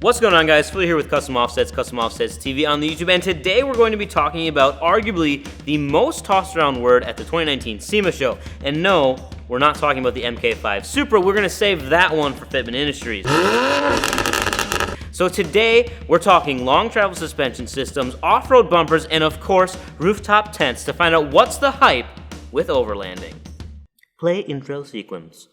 What's going on, guys? Philly here with Custom Offsets TV on the YouTube, and today we're going to be talking about arguably the most tossed around word at the 2019 SEMA show. And no, we're not talking about the MK5 Supra. We're going to save that one for Fitment Industries. So today, we're talking long travel suspension systems, off-road bumpers, and of course, rooftop tents to find out what's the hype with overlanding. Play intro sequence.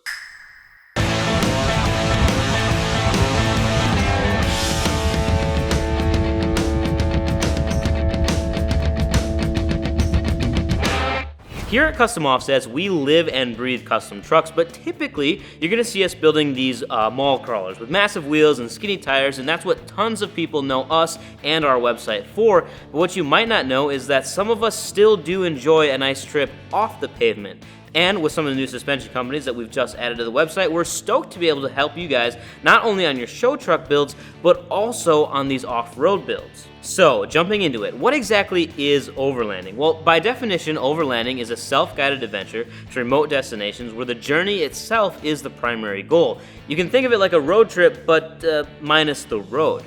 Here at Custom Offsets, we live and breathe custom trucks, but typically you're going to see us building these mall crawlers with massive wheels and skinny tires, and that's what tons of people know us and our website for. But what you might not know is that some of us still do enjoy a nice trip off the pavement. And with some of the new suspension companies that we've just added to the website, we're stoked to be able to help you guys not only on your show truck builds, but also on these off-road builds. So, jumping into it, what exactly is overlanding? Well, by definition, overlanding is a self-guided adventure to remote destinations where the journey itself is the primary goal. You can think of it like a road trip, but minus the road.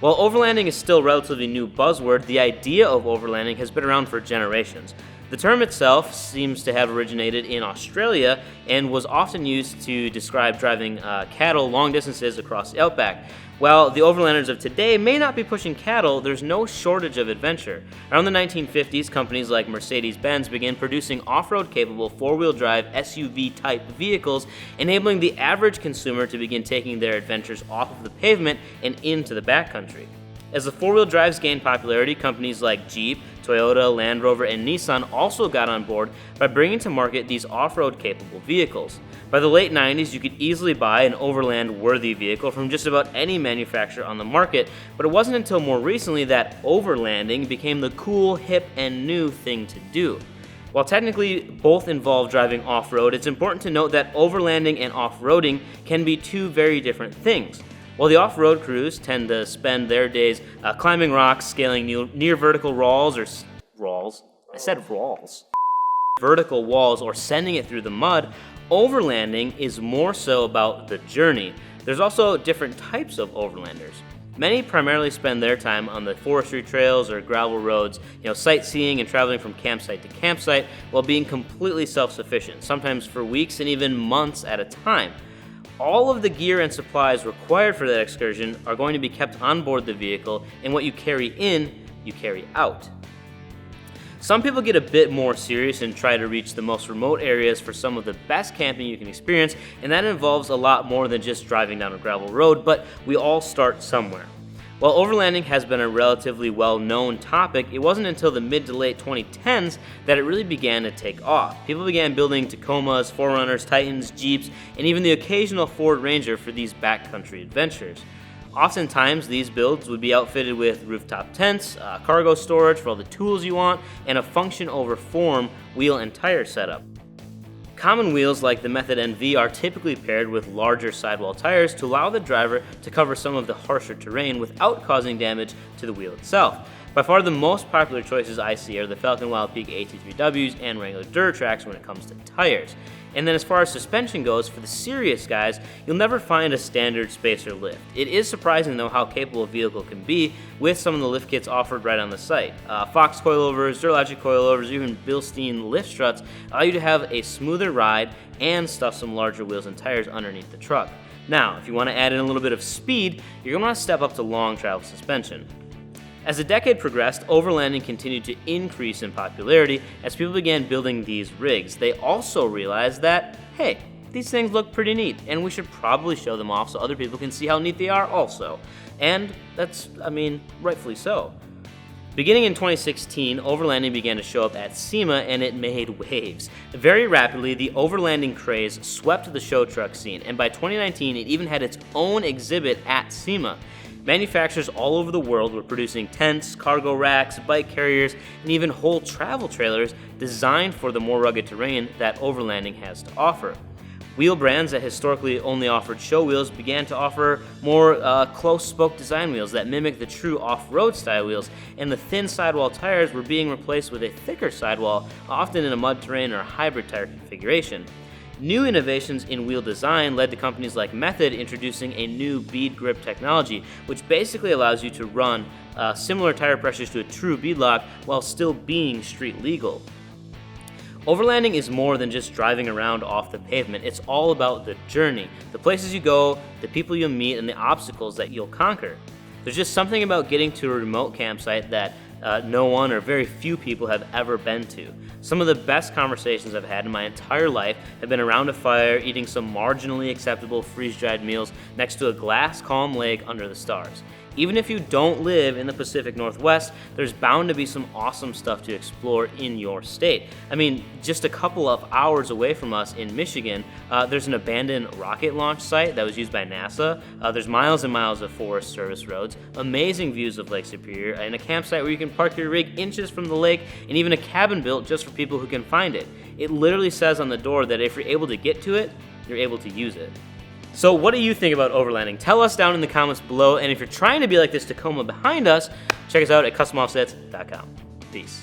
While overlanding is still a relatively new buzzword, the idea of overlanding has been around for generations. The term itself seems to have originated in Australia and was often used to describe driving cattle long distances across the outback. While the overlanders of today may not be pushing cattle, there's no shortage of adventure. Around the 1950s, companies like Mercedes-Benz began producing off-road capable four-wheel drive SUV-type vehicles, enabling the average consumer to begin taking their adventures off of the pavement and into the backcountry. As the four-wheel drives gained popularity, companies like Jeep, Toyota, Land Rover, and Nissan also got on board by bringing to market these off-road capable vehicles. By the late 90s, you could easily buy an overland-worthy vehicle from just about any manufacturer on the market, but it wasn't until more recently that overlanding became the cool, hip, and new thing to do. While technically both involve driving off-road, it's important to note that overlanding and off-roading can be two very different things. While the off-road crews tend to spend their days climbing rocks, scaling near vertical vertical walls, or sending it through the mud, overlanding is more so about the journey. There's also different types of overlanders. Many primarily spend their time on the forestry trails or gravel roads, sightseeing and traveling from campsite to campsite while being completely self-sufficient, sometimes for weeks and even months at a time. All of the gear and supplies required for that excursion are going to be kept on board the vehicle, and what you carry in, you carry out. Some people get a bit more serious and try to reach the most remote areas for some of the best camping you can experience, and that involves a lot more than just driving down a gravel road, but we all start somewhere. While overlanding has been a relatively well-known topic, it wasn't until the mid to late 2010s that it really began to take off. People began building Tacomas, 4Runners, Titans, Jeeps, and even the occasional Ford Ranger for these backcountry adventures. Oftentimes, these builds would be outfitted with rooftop tents, cargo storage for all the tools you want, and a function-over-form wheel and tire setup. Common wheels like the Method NV are typically paired with larger sidewall tires to allow the driver to cover some of the harsher terrain without causing damage to the wheel itself. By far the most popular choices I see are the Falcon Wildpeak AT3Ws and Wrangler Duratracs when it comes to tires. And then as far as suspension goes, for the serious guys, you'll never find a standard spacer lift. It is surprising though how capable a vehicle can be with some of the lift kits offered right on the site. Fox coilovers, Duralogic coilovers, even Bilstein lift struts allow you to have a smoother ride and stuff some larger wheels and tires underneath the truck. Now, if you want to add in a little bit of speed, you're going to want to step up to long travel suspension. As the decade progressed, overlanding continued to increase in popularity as people began building these rigs. They also realized that, hey, these things look pretty neat, and we should probably show them off so other people can see how neat they are also. And that's, rightfully so. Beginning in 2016, overlanding began to show up at SEMA, and it made waves. Very rapidly, the overlanding craze swept the show truck scene, and by 2019, it even had its own exhibit at SEMA. Manufacturers all over the world were producing tents, cargo racks, bike carriers, and even whole travel trailers designed for the more rugged terrain that overlanding has to offer. Wheel brands that historically only offered show wheels began to offer more close-spoke design wheels that mimic the true off-road style wheels, and the thin sidewall tires were being replaced with a thicker sidewall, often in a mud terrain or hybrid tire configuration. New innovations in wheel design led to companies like Method introducing a new bead grip technology, which basically allows you to run similar tire pressures to a true beadlock while still being street legal. Overlanding is more than just driving around off the pavement. It's all about the journey, the places you go, the people you'll meet, and the obstacles that you'll conquer. There's just something about getting to a remote campsite that no one or very few people have ever been to. Some of the best conversations I've had in my entire life have been around a fire, eating some marginally acceptable freeze-dried meals next to a glass calm lake under the stars. Even if you don't live in the Pacific Northwest, there's bound to be some awesome stuff to explore in your state. I mean, just a couple of hours away from us in Michigan, there's an abandoned rocket launch site that was used by NASA. There's miles and miles of Forest Service roads, amazing views of Lake Superior, and a campsite where you can park your rig inches from the lake, and even a cabin built just for people who can find it. It literally says on the door that if you're able to get to it, you're able to use it. So what do you think about overlanding? Tell us down in the comments below, and if you're trying to be like this Tacoma behind us, check us out at customoffsets.com. Peace.